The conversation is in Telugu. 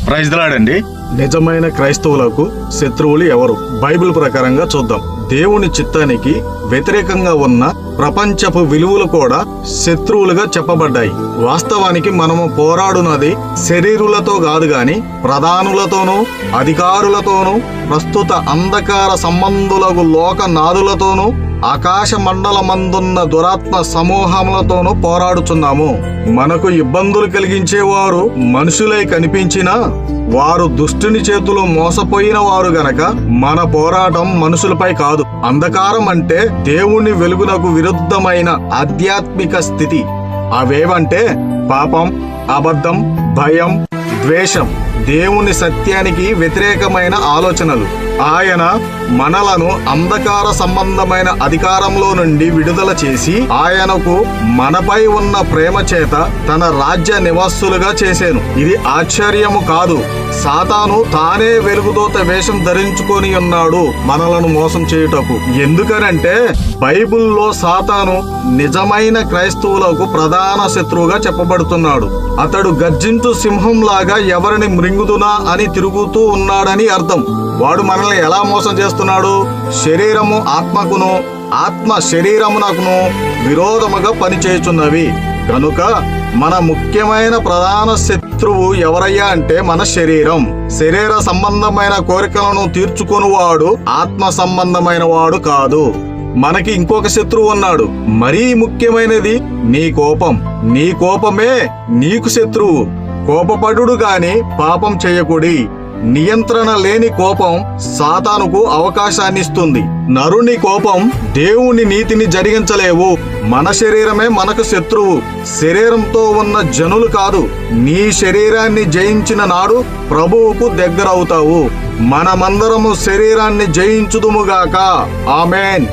ప్రైజ్ ది లార్డ్ అండి. నిజమైన క్రైస్తవులకు శత్రువులు ఎవరు? బైబిల్ ప్రకారంగా చూద్దాం. దేవుని చిత్తానికి వ్యతిరేకంగా ఉన్న ప్రపంచపు విలువలు కూడా శత్రువులుగా చెప్పబడ్డాయి. వాస్తవానికి మనము పోరాడునది శరీరులతో కాదు గాని ప్రధానులతోనూ అధికారులతోనూ ప్రస్తుత అంధకార సంబంధులకు లోకనాథులతోనూ ఆకాశ మండలమందున్న దురాత్మ సమూహములతోనూ పోరాడుచున్నాము. మనకు ఇబ్బందులు కలిగించేవారు మనుషులై కనిపించినా వారు దుష్టుని చేతులు మోసపోయిన వారు గనక మన పోరాటం మనుషులపై కాదు. అంధకారం అంటే దేవుని వెలుగునకు విరుద్ధమైన ఆధ్యాత్మిక స్థితి. అవేవంటే పాపం, అబద్ధం, భయం, ద్వేషం, దేవుని సత్యానికి వ్యతిరేకమైన ఆలోచనలు. ఆయన మనలను అంధకార సంబంధమైన అధికారంలో నుండి విడుదల చేసి ఆయనకు మనపై ఉన్న ప్రేమ చేత తన రాజ్య నివాసులుగా చేశాను. ఇది ఆశ్చర్యము కాదు. సాతాను తానే వెలుగుదూత వేషం ధరించుకొని ఉన్నాడు మనలను మోసం చేయుటకు. ఎందుకనంటే బైబిల్లో సాతాను నిజమైన క్రైస్తవులకు ప్రధాన శత్రువుగా చెప్పబడుతున్నాడు. అతడు గర్జించు సింహంలాగా ఎవరిని మృంగుదునా అని తిరుగుతూ ఉన్నాడని అర్థం. వాడు మనల్ని ఎలా మోసం చేస్తున్నాడు? శరీరము ఆత్మకును, ఆత్మ శరీరమునకును విరోధముగా పనిచేయుచున్నవి. కనుక మన ముఖ్యమైన ప్రధాన శత్రువు ఎవరయ్యా అంటే మన శరీరం. శరీర సంబంధమైన కోరికలను తీర్చుకొనువాడు ఆత్మ సంబంధమైన వాడు కాదు. మనకి ఇంకొక శత్రువు ఉన్నాడు. మరీ ముఖ్యమైనది నీ కోపం. నీ కోపమే నీకు శత్రువు. కోపపడుడు గాని పాపం చేయకుడి. నియంత్రణ లేని కోపం సాతానుకు అవకాశాన్నిస్తుంది. నరుని కోపం దేవుని నీతిని జరిగించలేవు. మన శరీరమే మనకు శత్రువు. శరీరంతో ఉన్న జనులు కాదు. నీ శరీరాన్ని జయించిన నాడు ప్రభువుకు దగ్గరవుతావు. మనమందరము శరీరాన్ని జయించుదుముగాక. ఆమేన్.